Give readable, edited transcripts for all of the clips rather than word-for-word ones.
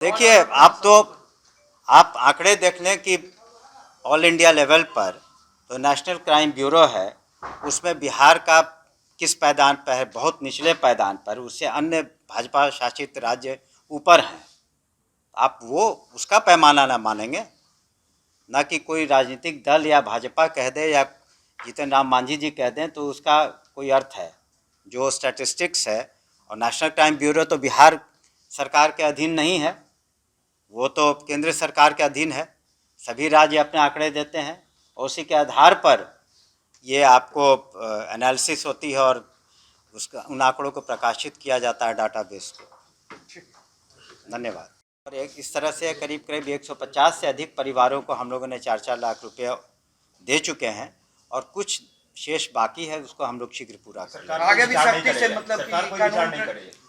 देखिए, आप आंकड़े देख लें कि ऑल इंडिया लेवल पर तो नेशनल क्राइम ब्यूरो है, उसमें बिहार का किस पायदान पर है, बहुत निचले पायदान पर, उससे अन्य भाजपा शासित राज्य ऊपर हैं। आप वो उसका पैमाना ना मानेंगे, ना कि कोई राजनीतिक दल या भाजपा कह दे या जीतन राम मांझी जी कह दें तो उसका कोई अर्थ है। जो स्टैटिस्टिक्स है, और नेशनल क्राइम ब्यूरो तो बिहार सरकार के अधीन नहीं है, वो तो केंद्र सरकार के अधीन है। सभी राज्य अपने आंकड़े देते हैं और उसी के आधार पर ये आपको एनालिसिस होती है और उसका उन आंकड़ों को प्रकाशित किया जाता है डाटाबेस को। धन्यवाद। और एक इस तरह से करीब करीब 150 से अधिक परिवारों को हम लोगों ने 4-4 लाख रुपये दे चुके हैं और कुछ शेष बाकी है, उसको हम लोग शीघ्र पूरा करेंगे। आगे भी सख्ती से मतलब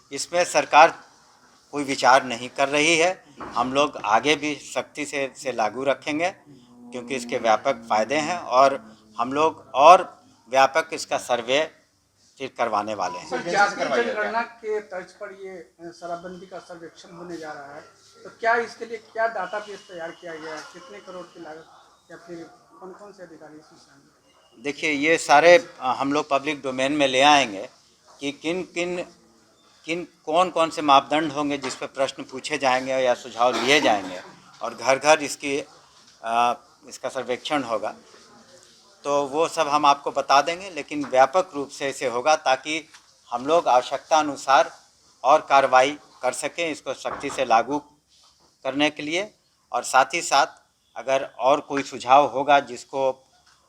कि इसमें सरकार कोई विचार नहीं कर रही है। हम लोग आगे भी सख्ती से लागू रखेंगे क्योंकि इसके व्यापक फ़ायदे हैं और हम लोग और व्यापक इसका सर्वे फिर करवाने वाले हैं। जातीय जनगणना के तर्ज पर ये शराबबंदी का सर्वेक्षण होने जा रहा है, तो क्या इसके लिए क्या डाटाबेस तैयार किया गया है, कितने करोड़ की लागत या फिर कौन कौन से अधिकारी इसमें शामिल? देखिए, ये सारे हम लोग पब्लिक डोमेन में ले आएंगे कि किन कौन कौन से मापदंड होंगे जिस पर प्रश्न पूछे जाएंगे या सुझाव लिए जाएंगे और घर घर इसका सर्वेक्षण होगा, तो वो सब हम आपको बता देंगे। लेकिन व्यापक रूप से इसे होगा ताकि हम लोग आवश्यकता अनुसार और कार्रवाई कर सकें इसको सख्ती से लागू करने के लिए। और साथ ही साथ अगर और कोई सुझाव होगा जिसको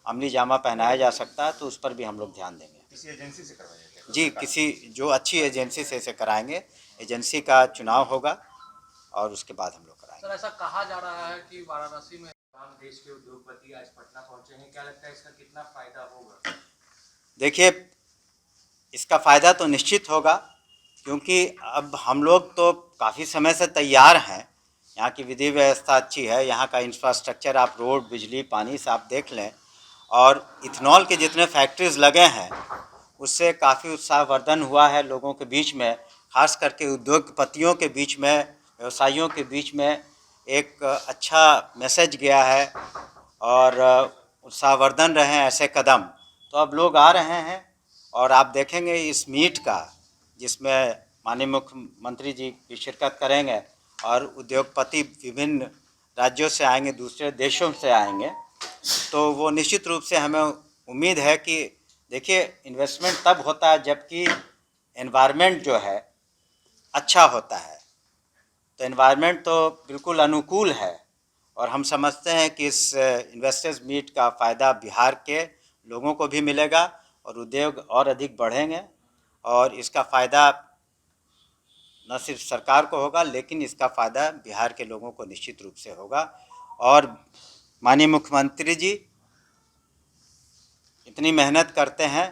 अमली जामा पहनाया जा सकता है तो उस पर भी हम लोग ध्यान देंगे। किसी एजेंसी से करवाइएगा? जी, किसी जो अच्छी एजेंसी से इसे कराएंगे। एजेंसी का चुनाव होगा और उसके बाद हम लोग कराएंगे। सर, ऐसा कहा जा रहा है कि वाराणसी में देश के उद्योगपति आज पटना पहुंचे हैं, क्या लगता है इसका कितना फायदा होगा? देखिए, इसका फ़ायदा तो निश्चित होगा क्योंकि अब हम लोग तो काफ़ी समय से तैयार हैं। यहाँ की विधि व्यवस्था अच्छी है, यहाँ का इंफ्रास्ट्रक्चर, आप रोड, बिजली, पानी से आप देख लें, और इथेनॉल के जितने फैक्ट्रीज़ लगे हैं उससे काफ़ी उत्साहवर्धन हुआ है लोगों के बीच में, खास करके उद्योगपतियों के बीच में, व्यवसायियों के बीच में एक अच्छा मैसेज गया है और उत्साहवर्धन रहे हैं ऐसे कदम। तो अब लोग आ रहे हैं और आप देखेंगे इस मीट का, जिसमें माननीय मुख्यमंत्री जी भी शिरकत करेंगे और उद्योगपति विभिन्न राज्यों से आएंगे, दूसरे देशों से आएंगे, तो वो निश्चित रूप से हमें उम्मीद है कि देखिए, इन्वेस्टमेंट तब होता है जबकि एनवायरनमेंट जो है अच्छा होता है। तो एनवायरनमेंट तो बिल्कुल अनुकूल है और हम समझते हैं कि इस इन्वेस्टर्स मीट का फ़ायदा बिहार के लोगों को भी मिलेगा और उद्योग और अधिक बढ़ेंगे और इसका फ़ायदा न सिर्फ सरकार को होगा लेकिन इसका फ़ायदा बिहार के लोगों को निश्चित रूप से होगा। और माननीय मुख्यमंत्री जी इतनी मेहनत करते हैं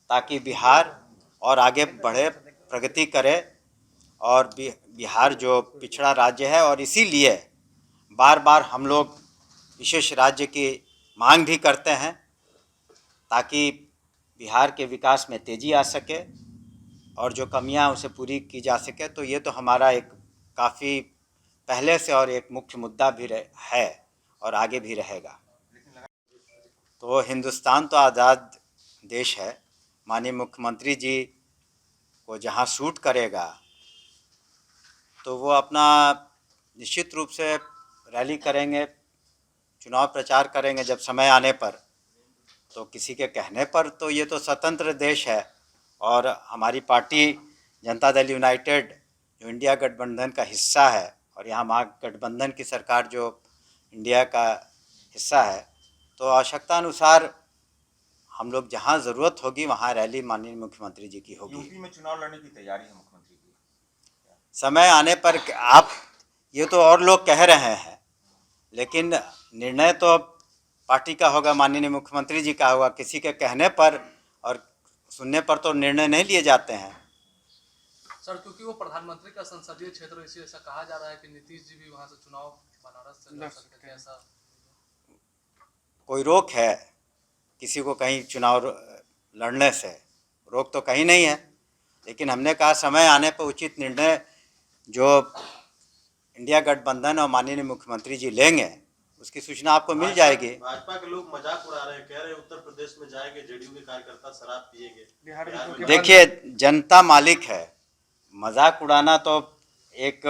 ताकि बिहार और आगे बढ़े, प्रगति करे, और बिहार जो पिछड़ा राज्य है और इसीलिए बार बार हम लोग विशेष राज्य की मांग भी करते हैं ताकि बिहार के विकास में तेज़ी आ सके और जो कमियां उसे पूरी की जा सके। तो ये तो हमारा एक काफ़ी पहले से और एक मुख्य मुद्दा भी है और आगे भी रहेगा। तो हिंदुस्तान तो आज़ाद देश है, माननीय मुख्यमंत्री जी को जहां सूट करेगा तो वो अपना निश्चित रूप से रैली करेंगे, चुनाव प्रचार करेंगे जब समय आने पर। तो किसी के कहने पर तो ये तो स्वतंत्र देश है और हमारी पार्टी जनता दल यूनाइटेड जो इंडिया गठबंधन का हिस्सा है और यहाँ महागठबंधन की सरकार जो इंडिया का हिस्सा है, तो आवश्यकता अनुसार हम लोग जहाँ ज़रूरत होगी वहाँ रैली माननीय मुख्यमंत्री जी की होगी। यूपी में चुनाव लड़ने की तैयारी है मुख्यमंत्री की? समय आने पर आप, ये तो और लोग कह रहे हैं लेकिन निर्णय तो पार्टी का होगा, माननीय मुख्यमंत्री जी का होगा। किसी के कहने पर और सुनने पर तो निर्णय नहीं लिए जाते हैं। सर, क्योंकि वो प्रधानमंत्री का संसदीय क्षेत्र, इसी ऐसा कहा जा रहा है कि नीतीश जी भी वहां से चुनाव बनारस से लड़ सकते हैं, ऐसा कोई रोक है किसी को कहीं चुनाव लड़ने से? रोक तो कहीं नहीं है, लेकिन हमने कहा समय आने पर उचित निर्णय जो इंडिया गठबंधन और माननीय मुख्यमंत्री जी लेंगे उसकी सूचना आपको मिल जाएगी। भाजपा के लोग मजाक उड़ा रहे हैं, कह रहे हैं उत्तर प्रदेश में जाएंगे जेडीयू के कार्यकर्ता शराब पिएंगे। बिहार में तो देखिए, जनता मालिक है, मजाक उड़ाना तो एक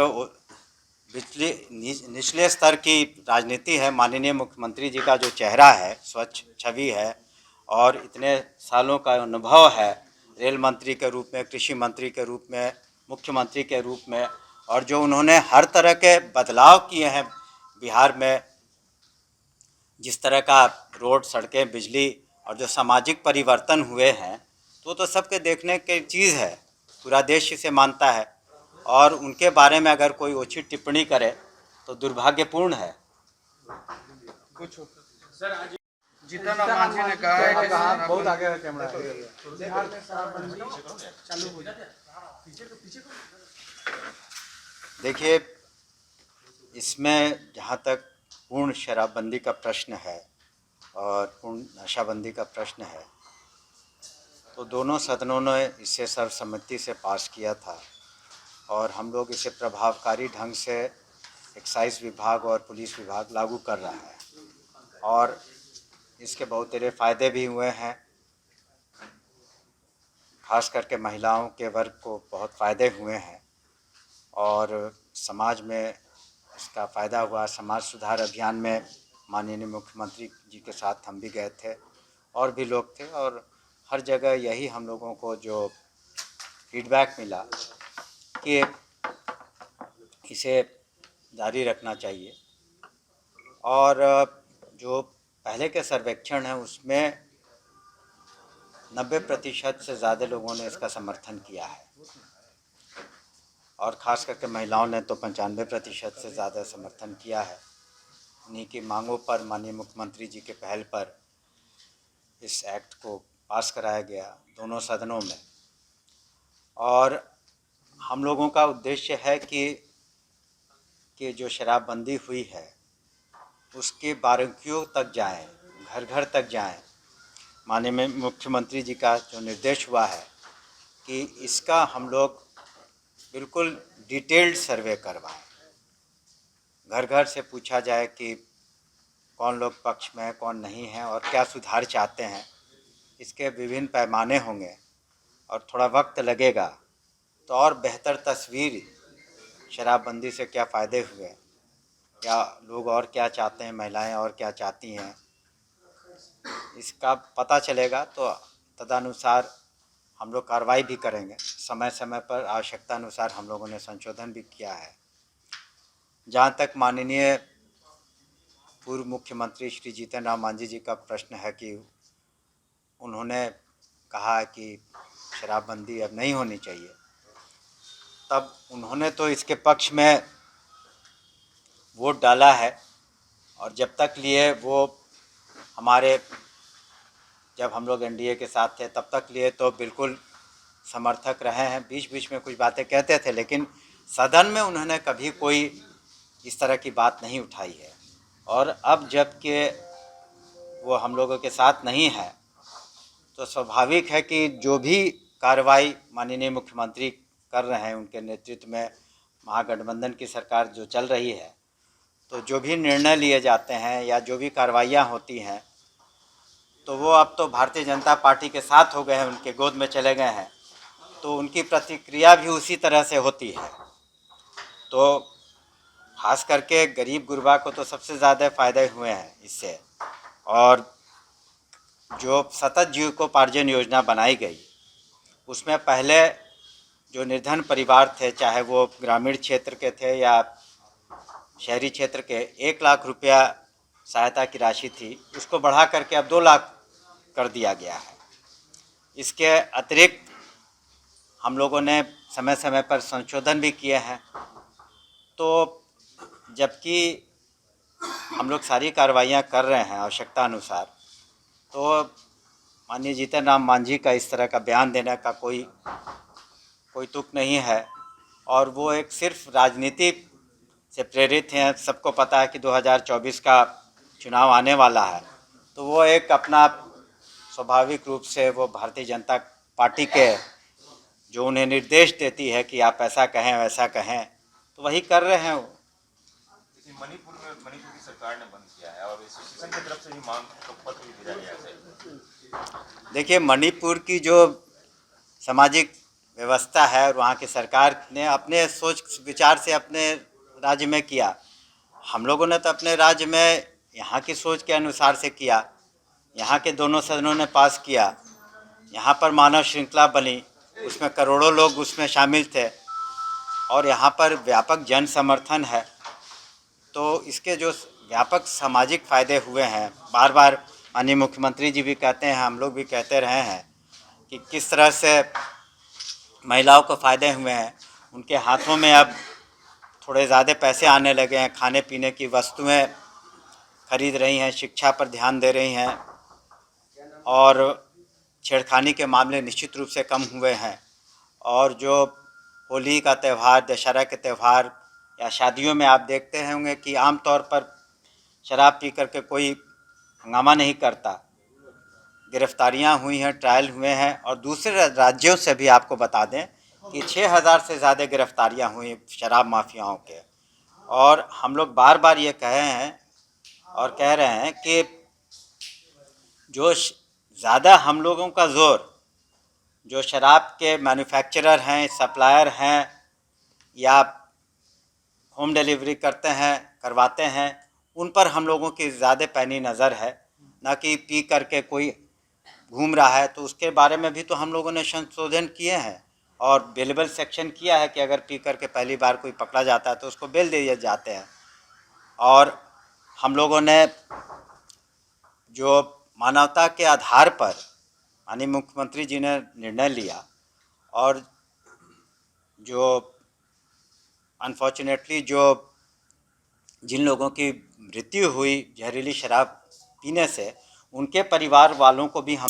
निचले स्तर की राजनीति है। माननीय मुख्यमंत्री जी का जो चेहरा है, स्वच्छ छवि है और इतने सालों का अनुभव है रेल मंत्री के रूप में, कृषि मंत्री के रूप में, मुख्यमंत्री के रूप में, और जो उन्होंने हर तरह के बदलाव किए हैं बिहार में, जिस तरह का रोड, सड़कें, बिजली और जो सामाजिक परिवर्तन हुए हैं, तो सबके देखने की चीज़ है, पूरा देश इसे मानता है। और उनके बारे में अगर कोई उचित टिप्पणी करे तो दुर्भाग्यपूर्ण है। कुछ जीतन राम मांझी ने कहा है कि बहुत आगे है कैमरा, बिहार में शराबबंदी चालू हो जाए। देखिए, इसमें जहाँ तक पूर्ण शराबबंदी का प्रश्न है और पूर्ण नशाबंदी का प्रश्न है, तो दोनों सदनों ने इसे सर्वसम्मति से पास किया था और हम लोग इसे प्रभावकारी ढंग से एक्साइज विभाग और पुलिस विभाग लागू कर रहा है और इसके बहुत सारे फ़ायदे भी हुए हैं। खास करके महिलाओं के वर्ग को बहुत फ़ायदे हुए हैं और समाज में इसका फ़ायदा हुआ। समाज सुधार अभियान में माननीय मुख्यमंत्री जी के साथ हम भी गए थे और भी लोग थे और हर जगह यही हम लोगों को जो फीडबैक मिला कि इसे जारी रखना चाहिए। और जो पहले के सर्वेक्षण हैं उसमें 90% से ज़्यादा लोगों ने इसका समर्थन किया है और ख़ास करके महिलाओं ने तो 95% से ज़्यादा समर्थन किया है। उन्हीं की मांगों पर माननीय मुख्यमंत्री जी के पहल पर इस एक्ट को पास कराया गया दोनों सदनों में। और हम लोगों का उद्देश्य है कि जो शराबबंदी हुई है उसके बारीकियों तक जाएं, घर घर तक जाएं। माननीय मुख्यमंत्री जी का जो निर्देश हुआ है कि इसका हम लोग बिल्कुल डिटेल्ड सर्वे करवाएं, घर घर से पूछा जाए कि कौन लोग पक्ष में है, कौन नहीं है और क्या सुधार चाहते हैं। इसके विभिन्न पैमाने होंगे और थोड़ा वक्त लगेगा तो और बेहतर तस्वीर शराबबंदी से क्या फ़ायदे हुए, क्या लोग और क्या चाहते हैं, महिलाएं और क्या चाहती हैं, इसका पता चलेगा। तो तदनुसार हम लोग कार्रवाई भी करेंगे। समय समय पर आवश्यकता अनुसार हम लोगों ने संशोधन भी किया है। जहाँ तक माननीय पूर्व मुख्यमंत्री श्री जीतन राम मांझी जी का प्रश्न है कि उन्होंने कहा कि शराबबंदी अब नहीं होनी चाहिए, तब उन्होंने तो इसके पक्ष में वोट डाला है और जब तक लिए वो हमारे, जब हम लोग एनडीए के साथ थे तब तक लिए तो बिल्कुल समर्थक रहे हैं। बीच बीच में कुछ बातें कहते थे लेकिन सदन में उन्होंने कभी कोई इस तरह की बात नहीं उठाई है। और अब जबकि वो हम लोगों के साथ नहीं है तो स्वाभाविक है कि जो भी कार्रवाई माननीय मुख्यमंत्री कर रहे हैं, उनके नेतृत्व में महागठबंधन की सरकार जो चल रही है, तो जो भी निर्णय लिए जाते हैं या जो भी कार्रवाइयाँ होती हैं तो वो अब तो भारतीय जनता पार्टी के साथ हो गए हैं, उनके गोद में चले गए हैं, तो उनकी प्रतिक्रिया भी उसी तरह से होती है। तो खास करके गरीब गुरबा को तो सबसे ज़्यादा फ़ायदे हुए हैं इससे। और जो सतत जीविकोपार्जन योजना बनाई गई उसमें पहले जो निर्धन परिवार थे, चाहे वो ग्रामीण क्षेत्र के थे या शहरी क्षेत्र के, 1 लाख रुपया सहायता की राशि थी, उसको बढ़ा करके अब 2 लाख कर दिया गया है। इसके अतिरिक्त हम लोगों ने समय समय पर संशोधन भी किए हैं। तो जबकि हम लोग सारी कार्रवाइयाँ कर रहे हैं आवश्यकता अनुसार, तो माननीय जीतन राम मांझी का इस तरह का बयान देने का कोई तुक नहीं है और वो एक सिर्फ राजनीति से प्रेरित हैं। सबको पता है कि 2024 का चुनाव आने वाला है, तो वो एक अपना स्वाभाविक रूप से वो भारतीय जनता पार्टी के जो उन्हें निर्देश देती है कि आप ऐसा कहें वैसा कहें, तो वही कर रहे हैं वो। मणिपुर की सरकार ने बंद किया है और एसोसिएशन की तरफ से भी मांग पत्र भी भेजा गया है। देखिए, मणिपुर की जो सामाजिक व्यवस्था है और वहाँ की सरकार ने अपने सोच विचार से अपने राज्य में किया। हम लोगों ने तो अपने राज्य में यहाँ की सोच के अनुसार से किया। यहाँ के दोनों सदनों ने पास किया। यहाँ पर मानव श्रृंखला बनी, उसमें करोड़ों लोग उसमें शामिल थे और यहाँ पर व्यापक जन समर्थन है। तो इसके जो व्यापक सामाजिक फ़ायदे हुए हैं, बार बार माननीय मुख्यमंत्री जी भी कहते हैं, हम लोग भी कहते रहे हैं कि किस तरह से महिलाओं को फ़ायदे हुए हैं। उनके हाथों में अब थोड़े ज़्यादा पैसे आने लगे हैं, खाने पीने की वस्तुएं खरीद रही हैं, शिक्षा पर ध्यान दे रही हैं और छेड़खानी के मामले निश्चित रूप से कम हुए हैं। और जो होली का त्यौहार, दशहरा के त्यौहार या शादियों में आप देखते होंगे कि आम तौर पर शराब पी करके कोई हंगामा नहीं करता। गिरफ्तारियां हुई हैं, ट्रायल हुए हैं और दूसरे राज्यों से भी आपको बता दें कि 6000 से ज़्यादा गिरफ्तारियां हुई शराब माफियाओं के। और हम लोग बार बार ये कहे हैं और कह रहे हैं कि जो ज़्यादा हम लोगों का ज़ोर जो शराब के मैन्युफैक्चरर हैं, सप्लायर हैं या होम डिलीवरी करवाते हैं, उन पर हम लोगों की ज़्यादा पैनी नज़र है, ना कि पी करके कोई घूम रहा है। तो उसके बारे में भी तो हम लोगों ने संशोधन किए हैं और बेलेबल सेक्शन किया है कि अगर पी करके पहली बार कोई पकड़ा जाता है तो उसको बेल दिए जाते हैं। और हम लोगों ने जो मानवता के आधार पर माननीय मुख्यमंत्री जी ने निर्णय लिया और जो अनफॉर्चुनेटली जो जिन लोगों की मृत्यु हुई जहरीली शराब पीने से, उनके परिवार वालों को भी हम